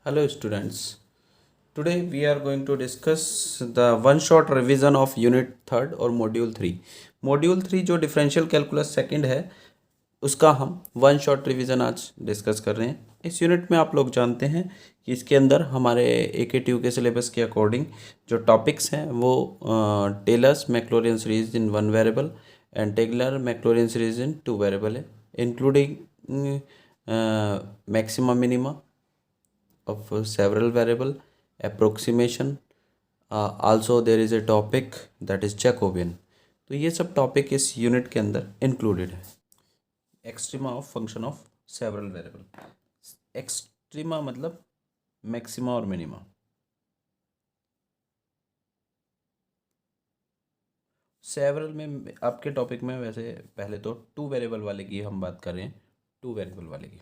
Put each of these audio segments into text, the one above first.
Hello students. Today we are going to discuss the one shot revision of unit third और module three. Module three जो differential calculus second है उसका हम one shot revision आज discuss कर रहे हैं। इस यूनिट में आप लोग जानते हैं कि इसके अंदर हमारे AKTU के सिलेबस के अकॉर्डिंग जो टॉपिक्स हैं वो Taylor's Maclaurin series in one variable and Taylor Maclaurin series in two variable है, including maxima minima of several variable approximation. Also there is a topic that is Jacobian. तो ये सब topic इस unit के अंदर included है। Extrema of function of several variable. Extrema मतलब maxima और मिनिमा। सेवरल में आपके टॉपिक में वैसे पहले तो टू वेरिएबल वाले की हम बात कर रहे हैं, टू वेरिएबल वाले की।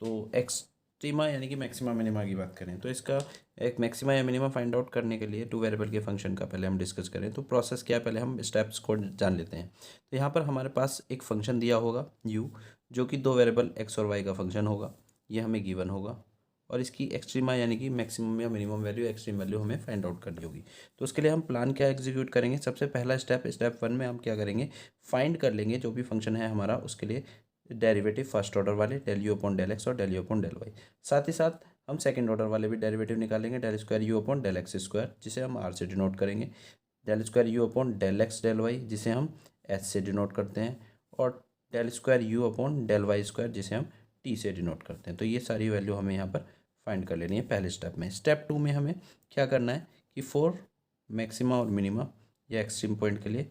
तो एक्सट्रीमा यानी कि मैक्सिमा मिनिमा की बात करें तो इसका एक मैक्सिमा या मिनिमा फाइंड आउट करने के लिए टू वेरिएबल के फंक्शन का पहले हम डिस्कस करें तो प्रोसेस क्या है, पहले हम स्टेप्स को जान लेते हैं। तो यहाँ पर हमारे पास एक फंक्शन दिया होगा u, जो कि दो वेरिएबल x और y का फंक्शन होगा, ये हमें गिवन होगा और इसकी एक्सट्रीमा यानी कि मैक्सिमम या मिनिमम वैल्यू, एक्सट्रीम वैल्यू हमें फाइंड आउट करनी होगी। तो उसके लिए हम प्लान क्या एग्जीक्यूट करेंगे। सबसे पहला स्टेप वन में हम क्या करेंगे, फाइंड कर लेंगे जो भी फंक्शन है हमारा उसके लिए डेरिवेटिव फर्स्ट ऑर्डर वाले del you upon del X और del you upon del Y. साथ ही साथ हम सेकंड ऑर्डर वाले भी डेरिवेटिव निकालेंगे, del square you upon del x square जिसे हम आर से डिनोट करेंगे, del square you upon del x del y जिसे हम एच से डिनोट करते हैं, और del square you upon del y square जिसे हम टी से डिनोट करते हैं। तो ये सारी वैल्यू हमें यहाँ पर फाइंड कर लेनी है पहले स्टेप में। स्टेप टू में हमें क्या करना है कि फोर मैक्सिमा और मिनिमा या एक्सट्रीम पॉइंट के लिए,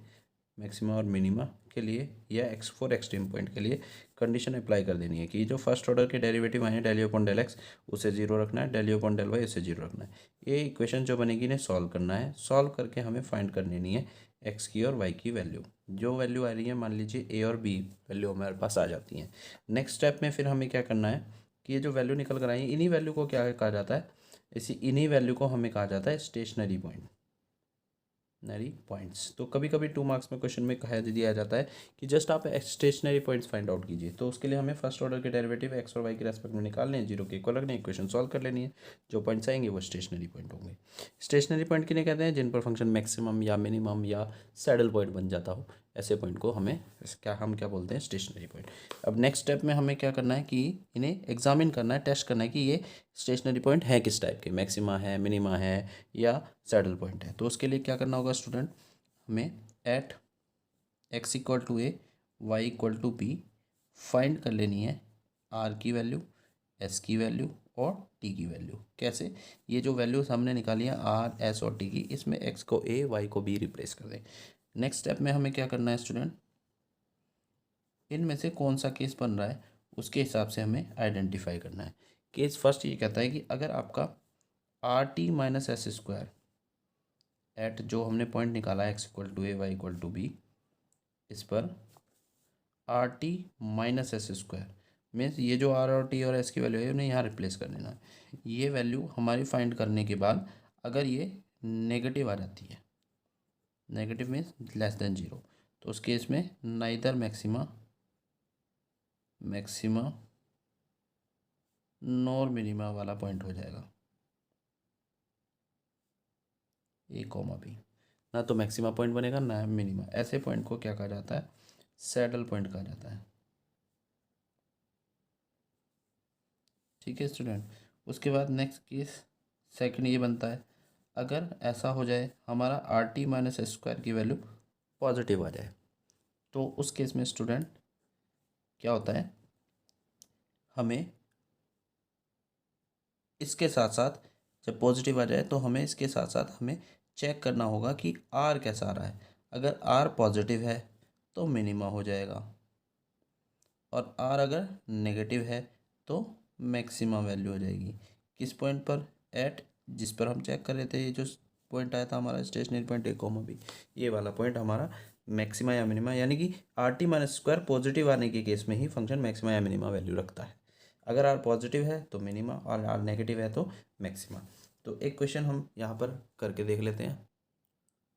मैक्सिमा और मिनिमा के लिए या फोर एक्सट्रीम पॉइंट के लिए कंडीशन अप्लाई कर देनी है कि जो फर्स्ट ऑर्डर के डेरिवेटिव आए हैं del you upon del x उसे जीरो रखना है, del you upon del y उसे जीरो रखना है। ये इक्वेशन जो बनेगी इन्हें सॉल्व करना है। सॉल्व करके हमें फाइंड कर लेनी है एक्स की और वाई की वैल्यू। जो वैल्यू आ रही है मान लीजिए ए और बी वैल्यू हमारे पास आ जाती हैं। नेक्स्ट स्टेप में फिर हमें क्या करना है कि ये जो वैल्यू निकल कर आई है इन्हीं वैल्यू को क्या कहा जाता है, इन्हीं वैल्यू को हमें कहा जाता है स्टेशनरी पॉइंट, नरी पॉइंट्स। तो कभी कभी 2 मार्क्स में क्वेश्चन में कहा दिया जाता है कि जस्ट आप स्टेशनरी पॉइंट्स फाइंड आउट कीजिए। तो उसके लिए हमें फर्स्ट ऑर्डर के डेरिवेटिव एक्स और वाई के रेस्पेक्ट में निकालने हैं, जीरो के इक्वल रखने हैं, इक्वेशन सॉल्व कर लेनी है। जो पॉइंट्स आएंगे वो स्टेशनरी पॉइंट होंगे। स्टेशनरी पॉइंट किन्हें कहते हैं, जिन पर फंक्शन मैक्सिमम या मिनिमम या सैडल पॉइंट बन जाता हो, ऐसे पॉइंट को हमें क्या बोलते हैं, स्टेशनरी पॉइंट। अब नेक्स्ट स्टेप में हमें क्या करना है कि इन्हें एग्जामिन करना है, टेस्ट करना है कि ये स्टेशनरी पॉइंट है किस टाइप के, मैक्सिमा है, मिनिमा है या सैडल पॉइंट है। तो उसके लिए क्या करना होगा स्टूडेंट, हमें at x equal to a y equal to b find कर लेनी है आर की वैल्यू, एस की वैल्यू और टी की वैल्यू। कैसे, ये जो वैल्यूज हमने निकाली है आर एस और टी की, इसमें एक्स को ए वाई को बी रिप्लेस कर दें। नेक्स्ट स्टेप में हमें क्या करना है स्टूडेंट, इनमें से कौन सा केस बन रहा है उसके हिसाब से हमें आइडेंटिफाई करना है। केस फर्स्ट ये कहता है कि अगर आपका r T minus s square at जो हमने पॉइंट निकाला है x equal to a y equal to b, इस पर r T minus s square means ये जो आर और टी और एस की वैल्यू है उन्हें यहाँ रिप्लेस कर देना है। ये वैल्यू हमारी फाइंड करने के बाद अगर ये नेगेटिव आ जाती है, negative means less than zero, तो उस केस में नाइदर मैक्सिमा नॉर मिनिमा वाला पॉइंट हो जाएगा, ए कॉमा बी। ना तो मैक्सिमा पॉइंट बनेगा ना मिनिमा। ऐसे पॉइंट को क्या कहा जाता है, सैडल पॉइंट कहा जाता है। ठीक है स्टूडेंट। उसके बाद नेक्स्ट केस सेकंड ये बनता है, अगर ऐसा हो जाए हमारा R T minus s square की वैल्यू पॉजिटिव आ जाए, तो उस केस में स्टूडेंट क्या होता है, हमें इसके साथ साथ जब पॉजिटिव आ जाए तो हमें इसके साथ साथ हमें चेक करना होगा कि आर कैसा आ रहा है। अगर आर पॉजिटिव है तो मिनिमा हो जाएगा, और आर अगर नेगेटिव है तो मैक्सिमा वैल्यू हो जाएगी। किस पॉइंट पर, एट जिस पर हम चेक कर रहे थे, ये जो पॉइंट आया था हमारा stationary point A comma B, ये वाला पॉइंट हमारा मैक्सिमा या मिनिमा, यानी कि R T minus square positive आने के केस में ही फंक्शन मैक्सिमा या मिनिमा वैल्यू रखता है। अगर आर पॉजिटिव है तो मिनिमा और आर नेगेटिव है तो मैक्सिमा। तो एक क्वेश्चन हम यहाँ पर करके देख लेते हैं।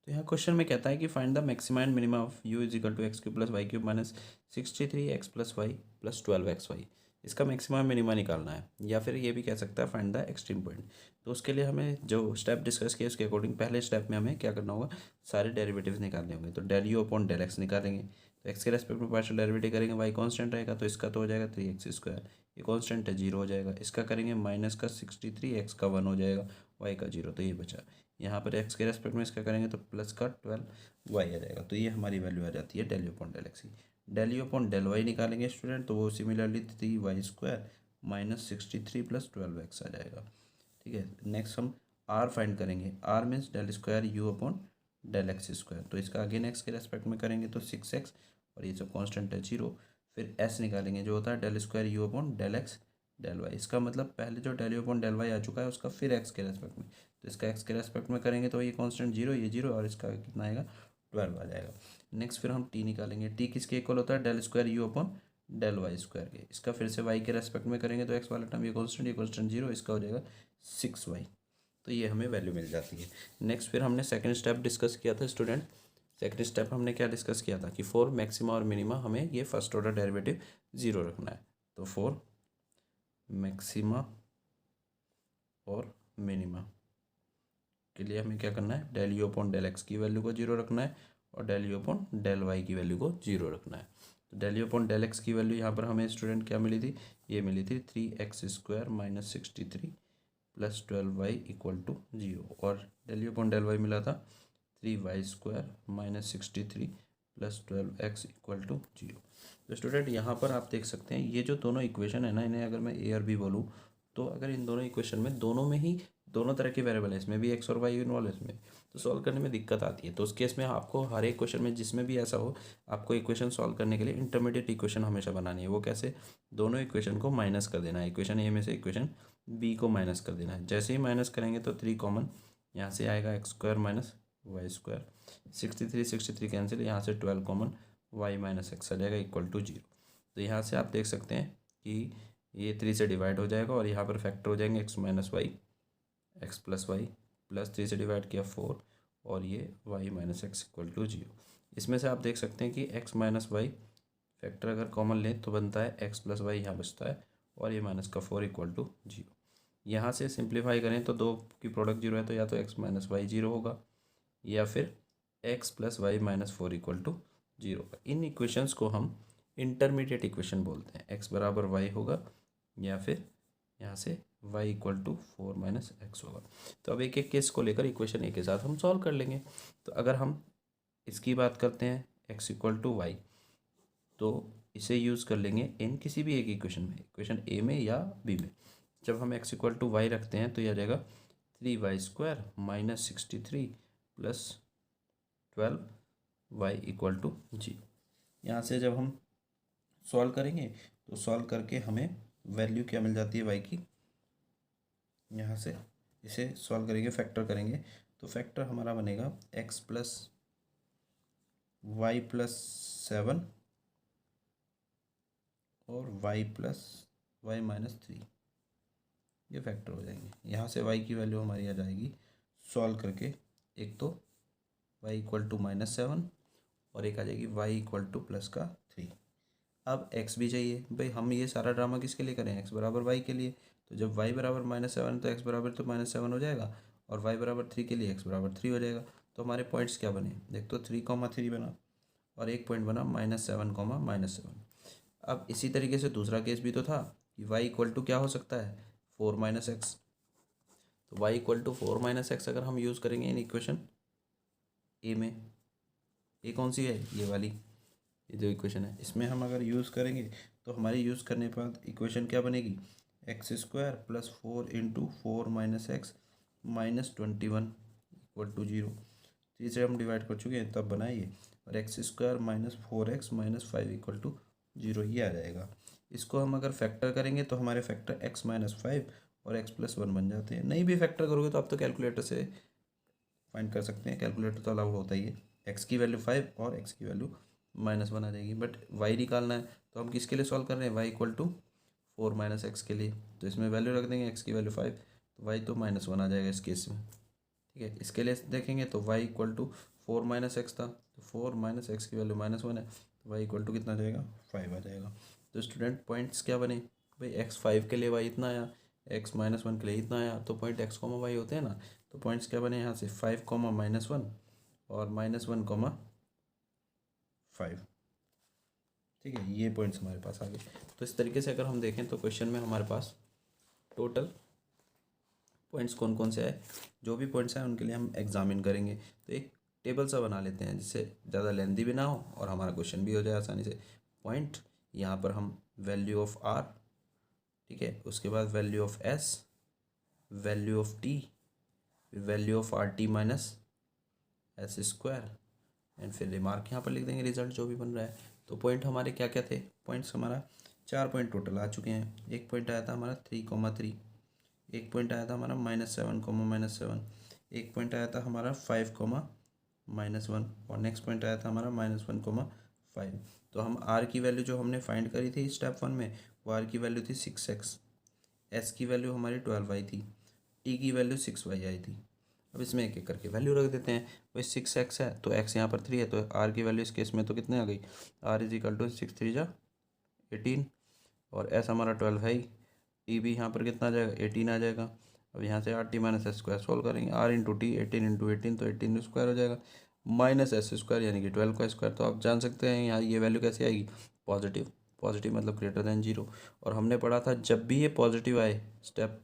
तो यहाँ क्वेश्चन में कहता है कि find the maxima and minima of u is equal to x cube plus y cube minus 63 x plus y plus 12 x y. इसका मैक्सिमम मिनिमा निकालना है, या फिर ये भी कह सकता है फाइंड द एक्सट्रीम पॉइंट। तो उसके लिए हमें जो स्टेप डिस्कस किया उसके अकॉर्डिंग पहले स्टेप में हमें क्या करना होगा, सारे डेरिवेटिव्स निकालने होंगे। तो del you upon del x निकालेंगे, तो एक्स के रेस्पेक्ट में पार्शियल डेरिवेटिव करेंगे, वाई कांस्टेंट रहेगा तो इसका तो हो जाएगा 3x², ये कांस्टेंट है 0 हो जाएगा। इसका करेंगे माइनस का 63, एक्स का 1 हो जाएगा, वाई का 0, तो ये बचा। यहाँ पर एक्स के रेस्पेक्ट में इसका करेंगे तो प्लस का 12 वाई आ जाएगा। तो ये हमारी वैल्यू आ जाती है del you upon del x की। Del you upon del Y निकालेंगे स्टूडेंट, तो वो similarly 3y² minus 63 plus 12x आ जाएगा। ठीक है, नेक्स्ट हम आर फाइंड करेंगे। R means del square you upon del x square, तो इसका अगेन एक्स के रेस्पेक्ट में करेंगे तो 6x, और ये सब कांस्टेंट है 0। फिर एस निकालेंगे जो होता है del square you upon del x del Y. इसका मतलब पहले जो del you upon del Y आ चुका है उसका फिर एक्स के रेस्पेक्ट में, तो इसका एक्स के रेस्पेक्ट में करेंगे तो ये कांस्टेंट 0, ये 0, और इसका कितना आएगा 12 आ जाएगा। नेक्स्ट फिर हम टी निकालेंगे। टी किसके इक्वल होता है, del square you upon del y square के। इसका फिर से वाई के रेस्पेक्ट में करेंगे तो एक्स वाला टर्म ये कांस्टेंट 0, इसका हो जाएगा 6y। तो ये हमें वैल्यू मिल जाती है। नेक्स्ट फिर हमने सेकंड स्टेप डिस्कस किया था स्टूडेंट। सेकंड स्टेप हमने क्या डिस्कस किया था कि फॉर मैक्सिमा और मिनिमा हमें ये फर्स्ट ऑर्डर डेरिवेटिव 0 रखना है। तो फॉर मैक्सिमा और मिनिमा के लिए हमें क्या करना है, del you upon del x की वैल्यू को 0 रखना है और del you upon del y की वैल्यू को 0 रखना है। तो del you upon del x की वैल्यू यहाँ पर हमें स्टूडेंट क्या मिली थी, ये मिली थी 3x² minus 63 plus 12y equal to 0, और del you upon del y मिला था 3y² minus 63 plus 12x equal to 0। तो स्टूडेंट यहाँ पर आप देख सकते हैं ये जो दोनों इक्वेशन है ना, इन्हें अगर मैं ए और बी बोलूँ, तो अगर इन दोनों इक्वेशन में दोनों में ही दोनों तरह के वेरिएबल है, इसमें भी एक्स और वाई इन्वॉल्व है इसमें, तो सॉल्व करने में दिक्कत आती है। तो उस केस में आपको हर एक क्वेश्चन में जिसमें भी ऐसा हो, आपको इक्वेशन सॉल्व करने के लिए इंटरमीडिएट इक्वेशन हमेशा बनानी है। वो कैसे, दोनों इक्वेशन को माइनस कर देना है, इक्वेशन ए में से इक्वेशन बी को माइनस कर देना है। जैसे ही माइनस करेंगे तो 3 कॉमन यहाँ से आएगा, x² माइनस y², 63 कैंसिल, यहाँ से 12 कॉमन y माइनस एक्स आ जाएगा इक्वल टू 0। तो यहाँ से आप देख सकते हैं कि ये 3 से डिवाइड हो जाएगा और यहाँ पर फैक्टर हो जाएंगे x minus y, x plus y, plus 3 से डिवाइड किया 4, और ये y minus x equal to 0। इसमें से आप देख सकते हैं कि x माइनस वाई फैक्टर अगर कॉमन लें तो बनता है x प्लस वाई, यहाँ बचता है, और ये माइनस का 4 इक्वल टू 0। यहाँ से सिंप्लीफाई करें तो दो की प्रोडक्ट 0 है, तो या तो x माइनस वाई 0 होगा या फिर x plus y minus 4 equal to 0 होगा। इन इक्वेशंस को हम इंटरमीडिएट इक्वेशन बोलते हैं। x बराबर वाई होगा या फिर यहाँ से y equal to 4 minus x होगा। तो अब एक एक केस को लेकर इक्वेशन एक के साथ हम सॉल्व कर लेंगे। तो अगर हम इसकी बात करते हैं x इक्वल टू वाई, तो इसे यूज़ कर लेंगे इन किसी भी एक इक्वेशन में, इक्वेशन ए में या बी में। जब हम x इक्वल टू वाई रखते हैं तो यह आ जाएगा 3y² minus 63 plus 12y equal to 0। यहाँ से जब हम सॉल्व करेंगे तो सॉल्व करके हमें वैल्यू क्या मिल जाती है y की, यहाँ से इसे सॉल्व करेंगे, फैक्टर करेंगे, तो फैक्टर हमारा बनेगा x प्लस वाई प्लस 7 और y प्लस वाई माइनस 3, ये फैक्टर हो जाएंगे। यहाँ से y की वैल्यू हमारी आ जाएगी सॉल्व करके, एक तो y इक्वल टू -7 और एक आ जाएगी y इक्वल टू प्लस का 3। अब x भी चाहिए भाई, हम ये सारा ड्रामा किसके लिए करें, x बराबर y के लिए। तो जब y बराबर -7 तो x बराबर तो -7 हो जाएगा, और y बराबर 3 के लिए x बराबर 3 हो जाएगा। तो हमारे पॉइंट्स क्या बने, देख तो 3,3 बना, और एक पॉइंट बना -7, -7। अब इसी तरीके से दूसरा केस भी तो था कि y इक्वल टू क्या हो सकता है, 4 माइनस एक्स। तो y equal to 4 minus x अगर हम यूज़ करेंगे इन इक्वेशन ए में, ये कौन सी है, ये वाली, ये जो इक्वेशन है, इसमें हम अगर यूज़ करेंगे तो हमारी यूज़ करने के बाद इक्वेशन क्या बनेगी, x² plus 4 into 4 minus x minus 21 equal to 0। तीसरे हम डिवाइड कर चुके हैं तब बनाइए, और x² minus 4x minus 5 equal to 0 ही आ जाएगा। इसको हम अगर फैक्टर करेंगे तो हमारे फैक्टर x माइनस 5 और x प्लस 1 बन जाते हैं। नहीं भी फैक्टर करोगे तो आप तो कैलकुलेटर से फाइंड कर सकते हैं, कैलकुलेटर तो अलाउ होता ही है। x की वैल्यू 5 और x की वैल्यू -1 आ जाएगी, बट y निकालना है तो हम किसके लिए सॉल्व कर रहे हैं, y equal to 4 minus x के लिए। तो इसमें वैल्यू रख देंगे, x की वैल्यू 5, तो y तो -1 आ जाएगा इस केस में। ठीक है, इसके लिए देखेंगे तो y equal to 4 minus x था, तो 4 माइनस एक्स की वैल्यू -1 है, तो y इक्वल टू कितना आ जाएगा, 5 आ जाएगा। तो स्टूडेंट पॉइंट्स क्या बने, भाई एक्स 5 के लिए वाई इतना आया, एक्स -1 के लिए इतना आया, तो पॉइंट एक्स कॉमा वाई होते हैं ना, तो पॉइंट्स क्या बने यहाँ से 5 कॉमा -1 और -1 कॉमा 5। ठीक है, ये पॉइंट्स हमारे पास आ गए। तो इस तरीके से अगर हम देखें तो क्वेश्चन में हमारे पास टोटल पॉइंट्स कौन कौन से आए, जो भी पॉइंट्स आए उनके लिए हम एग्जामिन करेंगे। तो एक टेबल सा बना लेते हैं जिससे ज़्यादा लेंदी भी ना हो और हमारा क्वेश्चन भी हो जाए आसानी से। पॉइंट, यहाँ पर हम वैल्यू ऑफ आर, ठीक है, उसके बाद value of S, value of T, value of R T minus s square, and फिर रिमार्क यहाँ पर लिख देंगे रिजल्ट जो भी बन रहा है। तो पॉइंट हमारे क्या क्या थे, पॉइंट्स हमारा 4 पॉइंट टोटल आ चुके हैं। एक पॉइंट आया था हमारा 3,3, एक पॉइंट आया था हमारा -7, एक पॉइंट आया था हमारा 5, और नेक्स्ट पॉइंट आया था हमारा -1, 5। तो हम आर की वैल्यू जो हमने फाइंड करी थी स्टेप 1 में, वो आर की वैल्यू थी 6x, एस की वैल्यू हमारी 12y थी, टी की वैल्यू 6y आई थी। अब इसमें एक एक करके वैल्यू रख देते हैं। भाई 6x है तो x यहाँ पर 3 है, तो आर की वैल्यू इस केस में तो कितने आ गई, r = 6 3 जा 18, और s हमारा 12 है ही, टी भी यहाँ पर कितना आ जाएगा 18 आ जाएगा। अब यहाँ से RT - S स्क्वायर सोल्व करेंगे, R × T 18 × 18 तो 18 स्क्वायर हो जाएगा, -S स्क्वायर यानी कि 12 का स्क्वायर। तो आप जान सकते हैं यहाँ ये वैल्यू कैसे आएगी, पॉजिटिव, पॉजिटिव मतलब ग्रेटर देन 0। और हमने पढ़ा था जब भी ये पॉजिटिव आए स्टेप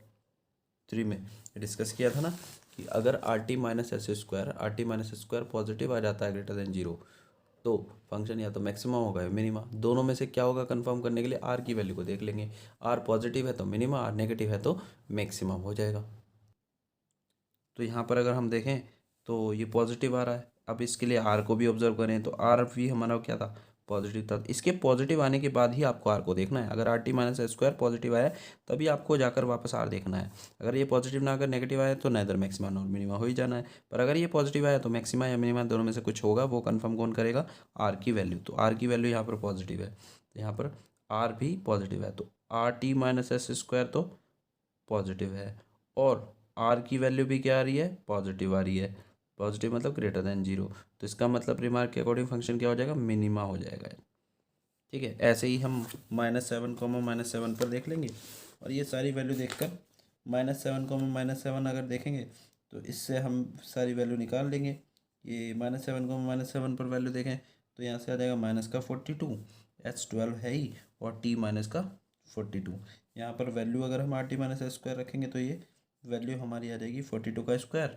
3 में डिस्कस किया था ना कि अगर RT - S स्क्वायर पॉजिटिव आ जाता है ग्रेटर देन 0, तो फंक्शन या तो मैक्सिमम होगा या मिनिमा, दोनों में से क्या होगा कंफर्म करने के लिए आर की वैल्यू को देख लेंगे। आर पॉजिटिव है तो मिनिमा, आर नेगेटिव है तो मैक्सिमम हो जाएगा। तो यहाँ पर अगर हम देखें तो ये पॉजिटिव आ रहा है, अब इसके लिए आर को भी ऑब्जर्व करें तो आर भी हमारा क्या था, पॉजिटिव था। इसके पॉजिटिव आने के बाद ही आपको आर को देखना है। अगर RT - S स्क्वायर पॉजिटिव आया तभी आपको जाकर वापस आर देखना है। अगर ये पॉजिटिव ना अगर नेगेटिव आया तो नेदर मैक्सिमा नॉर मिनिमा हो ही जाना है। पर अगर ये पॉजिटिव आया तो मैक्सिमा या मिनिमा दोनों में से कुछ होगा, वो कन्फर्म कौन करेगा, आर की वैल्यू। तो आर की वैल्यू यहाँ पर पॉजिटिव है, तो यहाँ पर आर भी पॉजिटिव है, तो RT - S स्क्वायर तो पॉजिटिव है, और आर की वैल्यू भी क्या आ रही है, पॉजिटिव आ रही है। पॉजिटिव मतलब ग्रेटर देन 0, तो इसका मतलब रिमार्क के अकॉर्डिंग फंक्शन क्या हो जाएगा, मिनिमा हो जाएगा। ठीक है, ऐसे ही हम -7, पर देख लेंगे, और ये सारी वैल्यू देखकर -7, अगर देखेंगे तो इससे हम सारी वैल्यू निकाल लेंगे। ये -7, पर वैल्यू देखें तो यहाँ से आ जाएगा -42, S 12 है ही, और T -42। यहाँ पर वैल्यू अगर हम RT - S स्क्वायर रखेंगे तो ये वैल्यू हमारी आ जाएगी 42 का स्क्वायर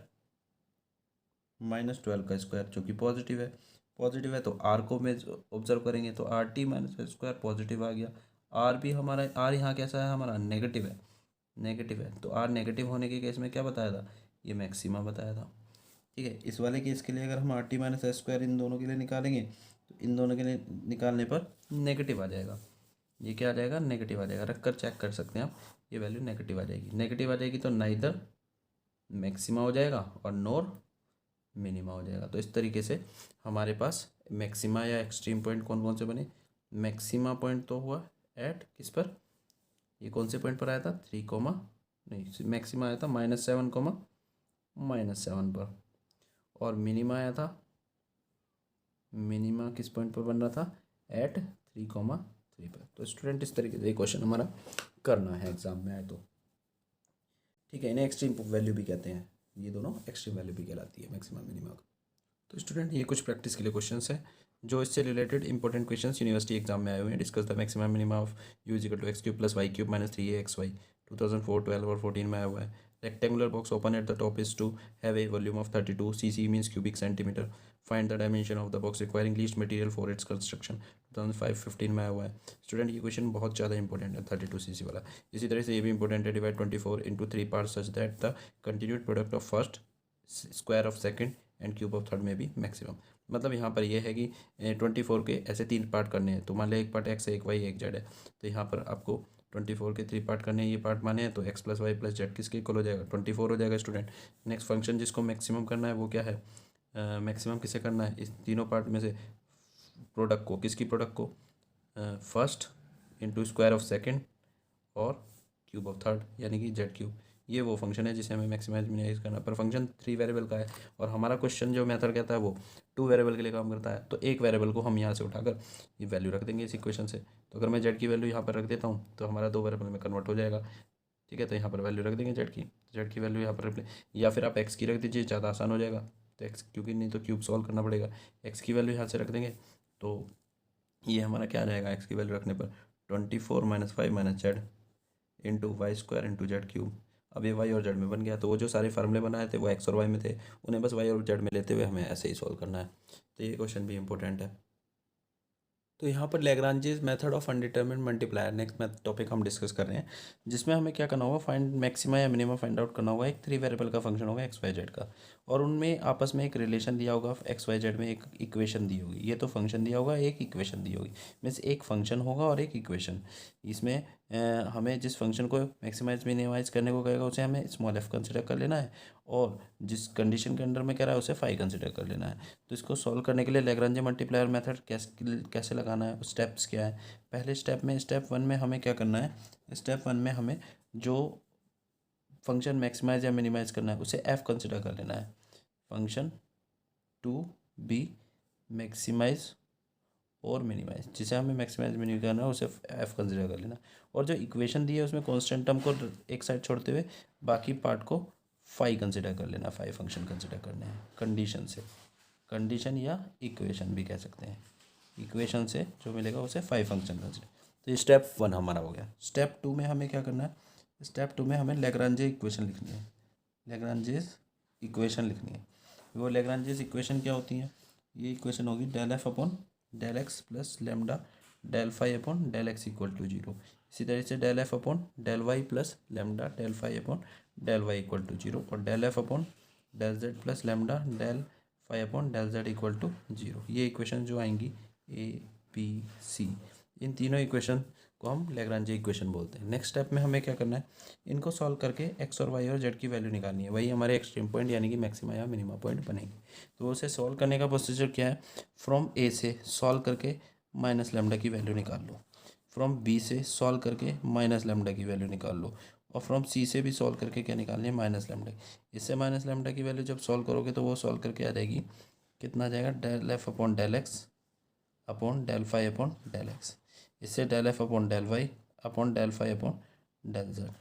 -12 का स्क्वायर, जो कि पॉजिटिव है। पॉजिटिव है तो आर को में ऑब्जर्व करेंगे तो RT - S स्क्वायर पॉजिटिव आ गया। आर भी हमारा, आर यहाँ कैसा है हमारा, नेगेटिव है, नेगेटिव है, तो आर नेगेटिव होने के केस में क्या बताया था, ये मैक्सिमा बताया था। ठीक है, इस वाले केस के लिए अगर हम RT - S स्क्वायर इन दोनों के लिए निकालेंगे तो इन दोनों के लिए निकालने पर नेगेटिव आ जाएगा। ये क्या आ जाएगा, नेगेटिव आ जाएगा, रख कर चेक कर सकते हैं आप, ये वैल्यू नेगेटिव आ जाएगी। नेगेटिव आ जाएगी तो नाइदर मैक्सिमा हो जाएगा और नोर मिनिमा हो जाएगा। तो इस तरीके से हमारे पास मैक्सिमा या एक्सट्रीम पॉइंट कौन कौन से बने। मैक्सिमा पॉइंट तो हुआ एट किस पर, ये कौन से पॉइंट पर आया था, 3, नहीं मैक्सिमा आया था -7, पर, और मिनिमा आया था, मिनिमा किस पॉइंट पर बन रहा था, एट 3, 3 पर। तो स्टूडेंट इस तरीके से ये क्वेश्चन हमारा करना है एग्जाम में आए तो। ठीक है, इन्हें एक्सट्रीम वैल्यू भी कहते हैं, ये दोनों एक्सट्रीम वैल्यू भी कहलाती है मैक्सिमम मिनिमा का। तो स्टूडेंट ये कुछ प्रैक्टिस के लिए क्वेश्चंस हैं जो इससे related important questions university exam में आए हुए हैं। Discuss the maximum minima of u = x³ + y³ - 3axy 2004, 12 और 14 में आया हुआ है। Rectangular box open at the top is to have a volume of 32 cc means cubic centimetre. Find the dimension of the box requiring least material for its construction. 2005-15 में आया हुआ है। Student ये क्वेश्चन बहुत ज़्यादा इंपॉर्टेंट है 32 cc वाला। इसी तरह से ये भी इंपॉर्टेंट है, divide 24 into 3 parts such that the continued product of first, square of second and cube of third में भी मैक्सिमम। मतलब यहाँ पर यह है कि 24 के ऐसे 3 पार्ट करने हैं, तो मान लिया एक पार्ट x है, एक y, एक z है, तो यहाँ पर आपको 24 के 3 पार्ट करने हैं। ये पार्ट माने हैं तो x + y + z किसके इक्वल हो जाएगा, 24 हो जाएगा स्टूडेंट। नेक्स्ट फंक्शन जिसको मैक्सिमम करना है वो क्या है, मैक्सिमम किसे करना है, इस तीनों पार्ट में से प्रोडक्ट को, किसकी प्रोडक्ट को, first into square of second और क्यूब ऑफ थर्ड यानी कि z3। ये वो फंक्शन है जिसे हमें मैक्सिमाइज मिनिमाइज करना है। पर फंक्शन 3 वेरिएबल का है और हमारा क्वेश्चन जो मेथड कहता है वो 2 वेरिएबल के लिए काम करता है। तो एक वेरिएबल को हम यहाँ से उठाकर ये वैल्यू रख देंगे इस इक्वेशन से। तो अगर मैं जेड की वैल्यू यहाँ पर रख देता हूँ तो हमारा 2 वेरिएबल में कन्वर्ट हो जाएगा। ठीक है, तो यहाँ पर वैल्यू रख देंगे जेड की वैल्यू यहाँ पर या फिर आप एक्स की रख दीजिए, ज़्यादा आसान हो जाएगा। तो एक्स, क्योंकि नहीं तो क्यूब सॉल्व करना पड़ेगा। एक्स की वैल्यू यहाँ से रख देंगे तो ये हमारा क्या आ जाएगा एक्स की वैल्यू रखने पर 24 - 5 - z into y square into z cube. अब ये वाई और जेड में बन गया। तो वो जो सारे फार्मूले बनाए थे वो एक्स और वाई में थे, उन्हें बस वाई और जेड में लेते हुए हमें ऐसे ही सॉल्व करना है। तो ये क्वेश्चन भी इंपॉर्टेंट है। तो यहाँ पर Lagrange's method of undetermined multiplier next topic हम डिस्कस कर रहे हैं, जिसमें हमें क्या करना होगा, फाइंड मैक्सिमा या मिनिमा फाइंड आउट करना होगा। एक 3 वेरिएबल का फंक्शन होगा एक्स वाई जेड का, और उनमें आपस में एक रिलेशन दिया होगा, एक्स वाई जेड में एक इक्वेशन दी होगी। ये तो फंक्शन दिया होगा, एक इक्वेशन दी होगी, मीन्स एक फंक्शन होगा और एक इक्वेशन। इसमें हमें जिस फंक्शन को मैक्सिमाइज मिनिमाइज करने को कहेगा उसे हमें स्मॉल एफ कंसिडर कर लेना है, और जिस कंडीशन के अंडर में कह रहा है उसे फाई कंसिडर कर लेना है। तो इसको सॉल्व करने के लिए लैग्रांजे मल्टीप्लायर मेथड कैसे लगाना है, स्टेप्स क्या है। पहले स्टेप 1 में हमें क्या करना है, स्टेप 1 में हमें जो फंक्शन मैक्सिमाइज या मिनिमाइज करना है उसे एफ कंसिडर कर लेना है। फंक्शन टू बी मैक्सिमाइज और मिनिमाइज, जिसे हमें मैक्सिमाइज मिनिमाइज करना है उसे एफ कंसिडर कर लेना। और जो इक्वेशन दी है उसमें कॉन्स्टेंट टर्म को एक साइड छोड़ते हुए बाकी पार्ट को फाई कंसिडर कर लेना, फाई फंक्शन कंसिडर करने हैं कंडीशन से, कंडीशन या इक्वेशन भी कह सकते हैं। इक्वेशन से जो मिलेगा उसे फाई फंक्शन कंसिडर। तो ये स्टेप 1 हमारा हो गया। स्टेप 2 में हमें क्या करना है, स्टेप 2 में हमें लैग्रांजे इक्वेशन लिखनी है। लैग्रांजेस इक्वेशन लिखनी है। वो लैग्रांजेस इक्वेशन क्या होती हैं, ये इक्वेशन होगी del F upon del x plus lambda del phi upon del x equal to 0। इसी तरह से del F upon del y plus lambda del phi upon del y equal to 0, और del F upon del z plus lambda del phi upon del z equal to 0। ये equation जो आएंगी A B C, इन तीनों equation को हम लैग्रांजे equation बोलते हैं। Next step में हमें क्या करना है, इनको सॉल्व करके एक्स और वाई और जेड की वैल्यू निकालनी है। वही हमारे एक्सट्रीम पॉइंट यानी कि मैक्सिमा या मिनिमा पॉइंट बनेंगे। तो उसे सॉल्व करने का प्रोसीजर क्या है, फ्रॉम ए से सॉल्व करके माइनस लेमडा की वैल्यू निकाल लो, फ्रॉम बी से सॉल्व करके माइनस लेमडा की वैल्यू निकाल लो, और फ्रॉम सी से भी सॉल्व करके क्या निकालनी है, माइनस लेमडा। इससे माइनस लेमडा की वैल्यू जब सॉल्व करोगे तो वो सॉल्व करके आ जाएगी, कितना आ जाएगा, del F upon del X upon del phi upon del X. इससे del F upon del Y upon del phi upon del Z,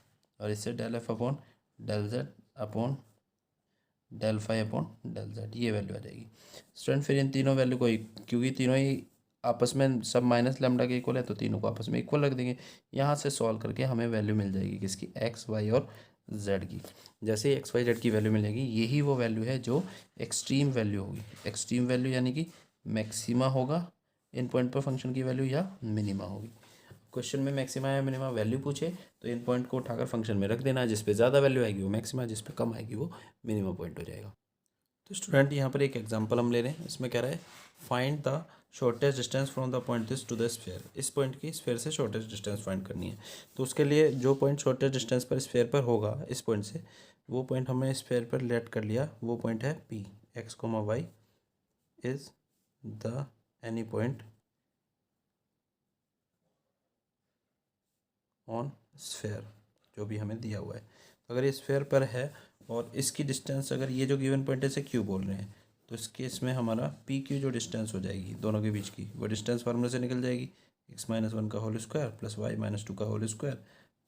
और इससे del F upon del Z upon del phi upon del Z, ये value आ जाएगी। Student फिर इन तीनों value को, क्योंकि तीनों ही आपस में सब माइनस लेमडा के इक्वल है तो तीनों को आपस में इक्वल रख देंगे। यहाँ से सॉल्व करके हमें वैल्यू मिल जाएगी किसकी, एक्स वाई और जेड की। जैसे ही एक्स वाई जेड की वैल्यू मिलेगी, यही वो वैल्यू है जो एक्सट्रीम वैल्यू होगी। एक्सट्रीम वैल्यू यानी कि मैक्सिमा होगा इन पॉइंट पर फंक्शन की वैल्यू, या मिनिमा होगी। क्वेश्चन में मैक्सिमा या मिनिमा वैल्यू पूछे तो इन पॉइंट को उठाकर फंक्शन में रख देना, जिस पे ज़्यादा वैल्यू आएगी वो मैक्सिमा, जिस पे कम आएगी वो मिनिमा पॉइंट हो जाएगा। तो स्टूडेंट यहाँ पर एक एग्जांपल हम ले रहे हैं, इसमें कह रहा है find the shortest distance from the point this to the sphere. इस पॉइंट की स्फीयर से शॉर्टेस्ट डिस्टेंस फाइंड करनी है। तो उसके लिए जो पॉइंट शॉर्टेस्ट डिस्टेंस पर स्फीयर पर होगा इस पॉइंट से, वो पॉइंट हमने स्फीयर पर लेट कर लिया, वो पॉइंट है P. X comma y is the any point on sphere, जो भी हमें दिया हुआ है। तो अगर ये स्फीयर पर है और इसकी डिस्टेंस, अगर ये जो गिवन पॉइंट है इसे क्यू बोल रहे हैं, तो इस केस में हमारा पी क्यू जो डिस्टेंस हो जाएगी दोनों के बीच की, वो डिस्टेंस फार्मूले से निकल जाएगी, एक्स माइनस 1 का whole square plus y minus 2 का whole square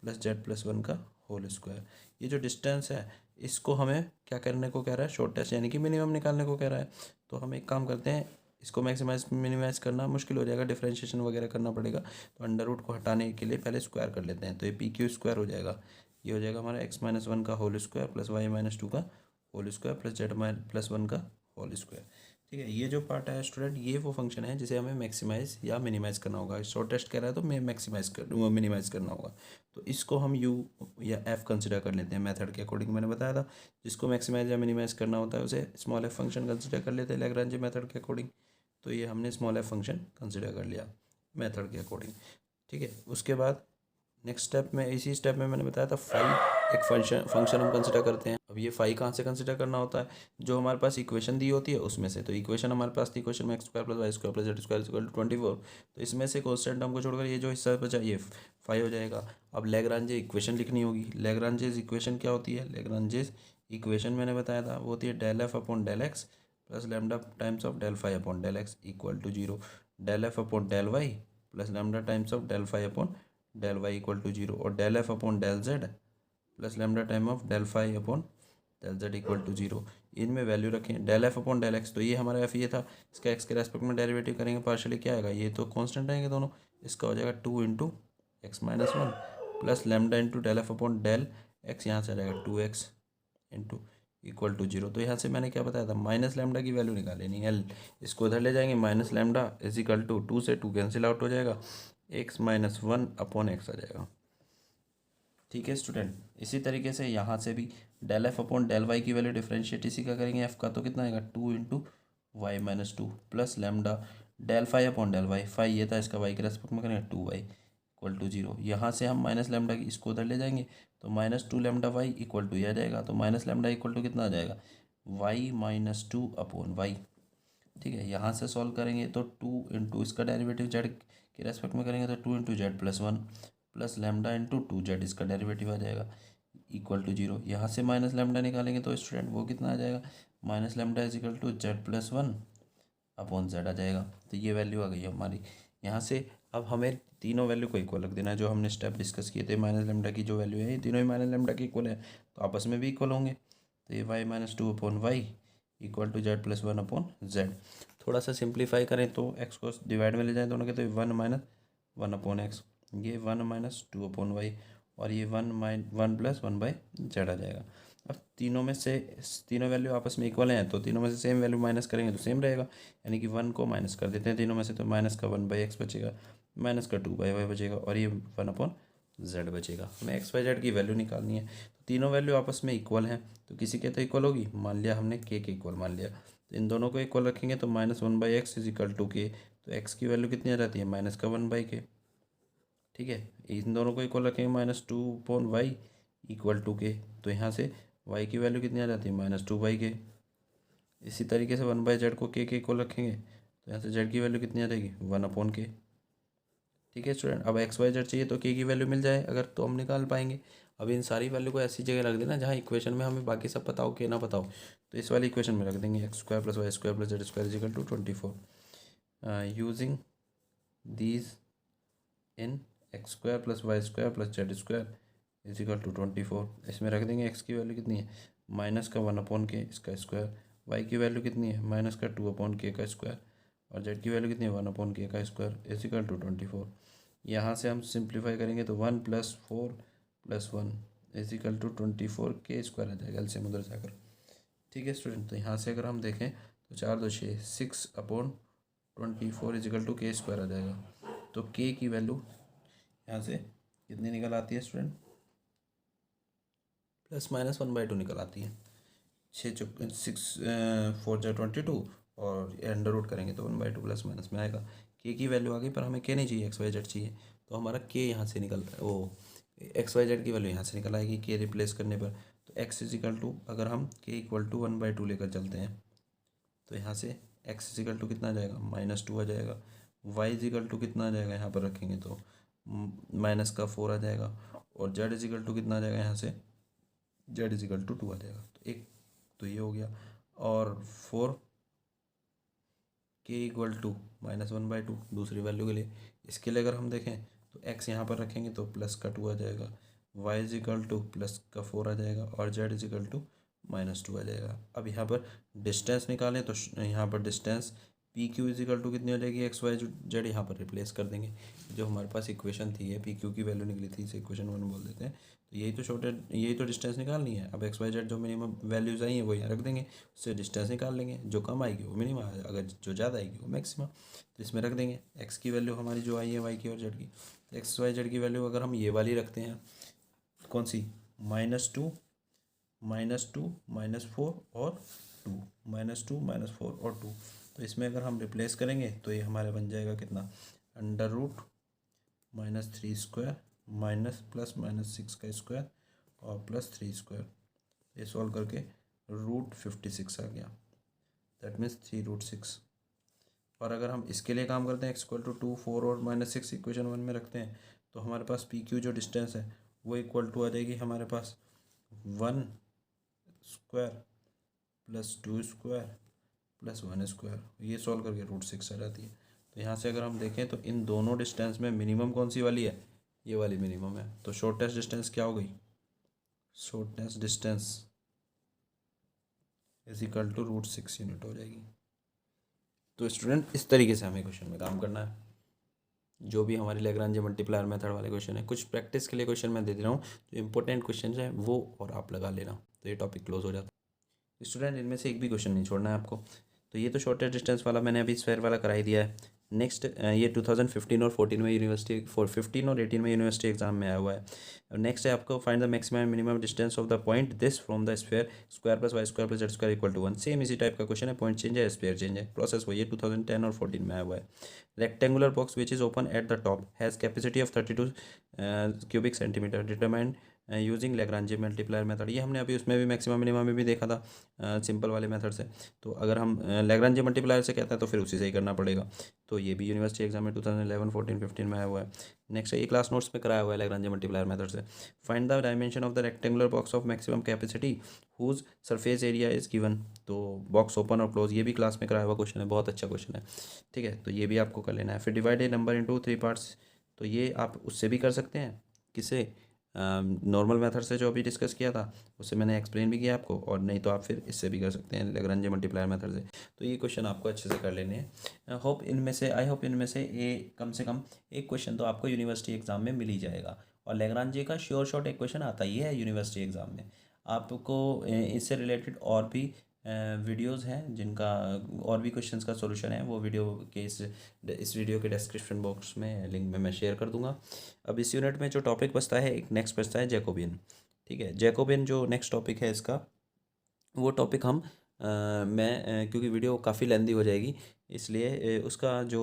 plus z plus 1 का होल स्क्वायर। ये जो डिस्टेंस है इसको हमें क्या करने को कह रहा है, शॉर्टेस्ट यानी कि मिनिमम निकालने को कह रहा है। तो हम एक काम करते हैं, इसको मैक्सिमाइज मिनिमाइज करना मुश्किल हो जाएगा, डिफरेंशिएशन वगैरह करना पड़ेगा। तो अंडर रूट को हटाने के लिए पहले स्क्वायर कर लेते हैं। तो ये पी क्यू स्क्वायर हो जाएगा, ये हो जाएगा हमारा एक्स माइनस 1 का whole square plus y minus 2 का whole square plus z plus 1 का होल स्क्वायर। ठीक है, ये जो पार्ट है स्टूडेंट, ये वो फंक्शन है जिसे हमें मैक्सिमाइज या मिनिमाइज करना होगा। शॉर्टेस्ट कह रहा है तो मैं मैक्सिमाइज कर मिनिमाइज करना होगा। तो इसको हम यू या एफ कंसिडर कर लेते हैं मेथड के अकॉर्डिंग। मैंने बताया था जिसको मैक्सिमाइज या मिनिमाइज करना होता है उसे स्मॉल एफ फंक्शन कंसिडर कर लेते हैं लैग्रांजे मेथड के अकॉर्डिंग। तो ये हमने स्मॉल एफ फंक्शन कंसिडर कर लिया मेथड के अकॉर्डिंग। ठीक है, उसके बाद नेक्स्ट स्टेप में, इसी स्टेप में मैंने बताया था फाई एक फंक्शन हम कंसिडर करते हैं। अब ये फाई कहाँ से कंसिडर करना होता है, जो हमारे पास इक्वेशन दी होती है उसमें से। तो इक्वेशन हमारे पास थी, इक्वेशन में x square plus y square plus z square equal to 24। तो इसमें से कॉन्स्टेंट टर्म को छोड़कर ये जो हिस्सा बचा ये फाई हो जाएगा। अब लैग्रांजे इक्वेशन लिखनी होगी। लैग्रांजेस इक्वेशन क्या होती है, लैग्रांजेस इक्वेशन मैंने बताया था वो होती है del F upon del x plus lambda times of del phi upon del x equal to 0। Del F upon del y plus lambda times of del phi upon del y equal to 0, और del F upon del z plus lambda time of del phi upon del z equal to 0। इनमें value रखें, del F upon del x, तो ये हमारा F ये था, इसका x के रेस्पेक्ट में डेरिवेटिव करेंगे पार्शियली, क्या आएगा, ये तो कांस्टेंट रहेंगे दोनों, इसका हो जाएगा 2 into x minus 1 plus lambda into del F upon del x, यहाँ से आ जाएगा 2x इंटू इक्वल टू 0। तो यहाँ से मैंने क्या बताया था, माइनस लैम्डा की वैल्यू निकालेनी है, इसको इधर ले जाएंगे, minus lambda is equal to 2 से 2 कैंसिल आउट हो जाएगा, एक्स माइनस 1 अपॉन एक्स आ जाएगा। ठीक है स्टूडेंट, इसी तरीके से यहाँ से भी del F upon del y की वैल्यू डिफरेंशिएट इसी का करेंगे, एफ का तो कितना आएगा 2 into y minus 2 plus lambda del phi upon del y, phi ये था, इसका वाई के रेस्पेक्ट में करेंगे 2y इक्वल टू 0। यहाँ से हम माइनस लैम्डा की इसको उधर ले जाएंगे, तो minus 2 lambda y equal to ये आ जाएगा, तो माइनस लैम्डा इक्वल टू कितना आ जाएगा, वाई माइनस 2 अपॉन वाई। ठीक है, यहाँ से सॉल्व करेंगे तो 2 इंटू इसका डेरिवेटिव जेड के रेस्पेक्ट में करेंगे तो 2 into Z plus 1 plus lambda into 2z इसका डेरिवेटिव आ जाएगा इक्वल टू 0। यहाँ से माइनस लैम्डा निकालेंगे तो स्टूडेंट वो कितना आ जाएगा, minus lambda is equal to Z plus 1 upon Z आ जाएगा। तो ये वैल्यू आ गई हमारी यहाँ से। अब हमें तीनों वैल्यू को इक्वल रख देना है, जो हमने स्टेप डिस्कस किए थे, माइनस लैम्डा की जो वैल्यू है ये तीनों ही माइनस लैम्डा की इक्वल है, तो आपस में भी इक्वल होंगे। तो ये y minus 2 upon y equal to Z plus 1 upon z. थोड़ा सा सिंप्लीफाई करें तो एक्स को डिवाइड में ले जाएं दोनों के, तो 1 माइनस 1 अपॉन एक्स, ये 1 माइनस 2 अपॉन वाई, और ये 1 प्लस 1 बाई जेड आ जाएगा। अब तीनों में से तीनों वैल्यू आपस में इक्वल हैं, तो तीनों में से सेम वैल्यू माइनस करेंगे तो सेम रहेगा, यानी कि 1 को माइनस कर देते हैं तीनों में से, तो माइनस का 1 बाई एक्स बचेगा, माइनस का 2 बाई वाई बचेगा, और ये 1 अपॉन जेड बचेगा। हमें एक्स वाई जेड की वैल्यू निकालनी है, तो तीनों वैल्यू आपस में इक्वल हैं, तो किसी के तो इक्वल होगी, मान लिया हमने के इक्वल मान लिया, तो इन दोनों को इक्वल रखेंगे तो minus 1 by x is equal to k, तो एक्स की वैल्यू कितनी आ जाती है, माइनस का 1 बाई के। ठीक है, इन दोनों को इक्वल रखेंगे, minus 2 upon y equal to k, तो यहाँ से y की वैल्यू कितनी आ जाती है, माइनस 2 बाई के। इसी तरीके से 1 बाई जेड को के इक्वल रखेंगे, तो यहाँ से z की वैल्यू कितनी आ जाएगी, 1 अपॉन के। ठीक है स्टूडेंट, अब एक्स वाई जेड चाहिए तो के की वैल्यू मिल जाए अगर, तो हम निकाल पाएंगे। अब इन सारी वैल्यू को ऐसी जगह रख देना जहाँ इक्वेशन में हमें बाकी सब पता हो के ना पता हो, तो इस वाली इक्वेशन में रख देंगे, x square plus y square plus z square is equal to 24 using these in x square plus y square plus z square is equal to 24। इसमें रख देंगे एक्स की वैल्यू कितनी है, माइनस का 1 अपॉन के इसका स्क्वायर, वाई की वैल्यू कितनी है, माइनस का 2 अपॉन के का स्क्वायर, और जेड की वैल्यू कितनी है, 1 अपॉन के का स्क्वायर इज इक्वल टू 24। यहाँ से हम सिंप्लीफाई करेंगे तो 1 plus 4 plus 1 is equal to 24 के स्क्वायर आ जाएगा एलसीएम उधर जाकर। ठीक है स्टूडेंट, तो यहाँ से अगर हम देखें तो 4 2 6 अपॉन 24 इज इक्वल टू के स्क्वायर आ जाएगा। तो के की वैल्यू यहाँ से कितनी निकल आती है स्टूडेंट, प्लस माइनस 1/2 निकल आती है। 4 जा 22, और अंडर रूट करेंगे तो 1/2 प्लस माइनस में आएगा। के की वैल्यू आ गई, पर हमें के नहीं चाहिए, एक्स वाई जेड चाहिए, तो हमारा के यहाँ से निकल वो एक्स वाई जेड की वैल्यू यहाँ से निकल आएगी के रिप्लेस करने पर। तो एक्स इज इक्वल टू, अगर हम के इक्वल टू 1/2 लेकर चलते हैं, तो यहाँ से एक्स इज इक्वल टू कितना आ जाएगा, -2 आ जाएगा। वाई इज इक्वल टू कितना आ जाएगा, यहाँ पर रखेंगे तो माइनस का 4 आ जाएगा, और जेड इज इक्वल टू कितना आ जाएगा, यहाँ से जेड इज इक्वल टू 2 आ जाएगा। तो एक तो ये हो गया, और 4 के इक्वल टू -1/2 दूसरी वैल्यू के लिए। इसके लिए अगर हम देखें तो एक्स यहाँ पर रखेंगे तो प्लस का 2 आ जाएगा, y is equal to plus का 4 आ जाएगा, और जेड इज इक्वल टू -2 आ जाएगा। अब यहाँ पर डिस्टेंस निकालें तो यहाँ पर distance P Q is equal to कितनी हो जाएगी, एक्स वाई जेड यहाँ पर रिप्लेस कर देंगे। जो हमारे पास इक्वेशन थी, ये पी क्यू की वैल्यू निकली थी, इसे इक्वेशन 1 बोल देते हैं। तो यही तो डिस्टेंस निकालनी है। अब एक्स वाई जेड जो मिनिमम वैल्यूज़ आई हैं वो यहाँ रख देंगे, उससे डिस्टेंस निकाल लेंगे, जो कम आएगी वो मिनिमम, अगर जो ज़्यादा आएगी वो मैक्सिमम। तो इसमें रख देंगे एक्स की वैल्यू हमारी जो आई है वाई की और जेड की, तो एक्स वाई जेड की वैल्यू अगर हम ये वाली रखते हैं, कौन सी, -2 -4 और 2, -2 -4 और 2। तो इसमें अगर हम रिप्लेस करेंगे तो ये हमारे बन जाएगा कितना, under root -3 square minus plus -6 का स्क्वायर और +3 स्क्वायर। ये सॉल्व करके √56 आ गया, दैट मीन्स 3√6। और अगर हम इसके लिए काम करते हैं x=2, 4 और -6 इक्वेशन 1 में रखते हैं तो हमारे पास PQ जो डिस्टेंस है वो इक्वल टू आ जाएगी हमारे पास 1² + 2² + 1²। ये सॉल्व करके √6 आ जाती है। तो यहाँ से अगर हम देखें तो इन दोनों डिस्टेंस में मिनिमम कौन सी वाली है, ये वाली मिनिमम है। तो शॉर्टेस्ट डिस्टेंस क्या हो गई, शॉर्टेस्ट डिस्टेंस =√6 यूनिट हो जाएगी। तो स्टूडेंट इस तरीके से हमें क्वेश्चन में काम करना है, जो भी हमारे लैग्रांज मल्टीप्लायर मेथड वाले क्वेश्चन है। कुछ प्रैक्टिस के लिए क्वेश्चन मैं दे दे रहा हूँ, जो इंपॉर्टेंट क्वेश्चन है वो और आप लगा लेना, तो ये टॉपिक क्लोज हो जाता है। स्टूडेंट इनमें से एक भी क्वेश्चन नहीं छोड़ना है आपको। तो ये तो शॉर्टेस्ट डिस्टेंस वाला मैंने अभी स्फेयर वाला करा ही दिया है। नेक्स्ट ये 2015 और 14 में यूनिवर्सिटी 15 और 18 में यूनिवर्सिटी एग्जाम में आया हुआ है। नेक्स्ट है आपको find the maximum minimum distance of the point this from the sphere square + y² + z² = 1। Same इसी टाइप का क्वेश्चन है, पॉइंट चेंज है, स्फेयर चेंज है, प्रोसेस वही है, 2010 और 14 में आया हुआ है। Rectangular box which is open at the top has capacity of 32 cubic centimetre determined using Lagrange multiplier method. ये हमने अभी उसमें भी मैक्सिमम मिनिमम में भी देखा था सिंपल वाले मेथड से। तो अगर हम लैग्रांज मल्टीप्लायर से कहते हैं तो फिर उसी से ही करना पड़ेगा। तो ये भी यूनिवर्सिटी एग्जाम में 2011, 14, 15 में आया हुआ है। नेक्स्ट ये क्लास नोट्स में कराया हुआ है लैग्रांज मल्टीप्लायर मेथड से। Find the dimension of the rectangular box of maximum capacity whose surface area is given. तो बॉक्स ओपन और क्लोज ये भी क्लास में कराया हुआ क्वेश्चन है, बहुत अच्छा क्वेश्चन है, ठीक है। तो ये भी आपको कर लेना है। फिर डिवाइड ए नंबर इनटू 3 पार्ट्स, तो ये आप उससे भी कर सकते हैं, किसे, नॉर्मल मेथड से जो अभी डिस्कस किया था उससे मैंने एक्सप्लेन भी किया आपको, और नहीं तो आप फिर इससे भी कर सकते हैं लैग्रांज मल्टीप्लायर मेथड से। तो ये क्वेश्चन आपको अच्छे से कर लेने हैं। आई होप इनमें से कम से कम एक क्वेश्चन तो आपको यूनिवर्सिटी एग्जाम में मिल ही जाएगा। और लैग्रांज का श्योर शॉट एक क्वेश्चन आता ही है यूनिवर्सिटी एग्जाम में। आपको इससे रिलेटेड और भी वीडियोस हैं जिनका और भी क्वेश्चंस का सॉल्यूशन है, वो वीडियो के इस वीडियो के डिस्क्रिप्शन बॉक्स में लिंक में मैं शेयर कर दूंगा। अब इस यूनिट में जो टॉपिक बचता है, एक नेक्स्ट बचता है जैकोबियन, ठीक है। जैकोबियन जो नेक्स्ट टॉपिक है इसका, वो टॉपिक हम क्योंकि वीडियो काफ़ी लेंदी हो जाएगी इसलिए उसका जो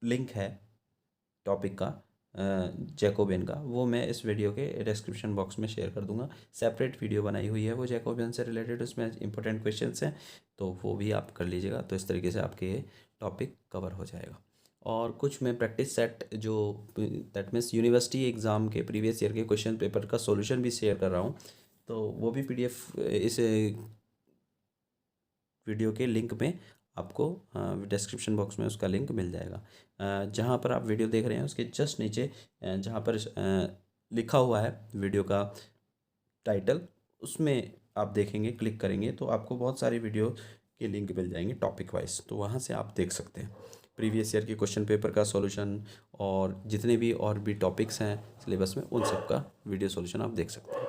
लिंक है टॉपिक का जैकोबियन का, वो मैं इस वीडियो के डिस्क्रिप्शन बॉक्स में शेयर कर दूंगा। सेपरेट वीडियो बनाई हुई है वो जैकोबियन से रिलेटेड, उसमें इंपॉर्टेंट क्वेश्चंस हैं, तो वो भी आप कर लीजिएगा। तो इस तरीके से आपके ये टॉपिक कवर हो जाएगा। और कुछ मैं प्रैक्टिस सेट जो दैट मीन्स यूनिवर्सिटी एग्ज़ाम के प्रीवियस ईयर के क्वेश्चन पेपर का सॉल्यूशन भी शेयर कर रहा हूँ, तो वो भी PDF इस वीडियो के लिंक में आपको डिस्क्रिप्शन बॉक्स में उसका लिंक मिल जाएगा। जहाँ पर आप वीडियो देख रहे हैं उसके जस्ट नीचे जहाँ पर लिखा हुआ है वीडियो का टाइटल, उसमें आप देखेंगे, क्लिक करेंगे तो आपको बहुत सारी वीडियो के लिंक मिल जाएंगे टॉपिक वाइज, तो वहाँ से आप देख सकते हैं प्रीवियस ईयर के क्वेश्चन पेपर का सॉल्यूशन, और जितने भी और भी टॉपिक्स हैं सिलेबस में उन सब का वीडियो सॉल्यूशन आप देख सकते हैं।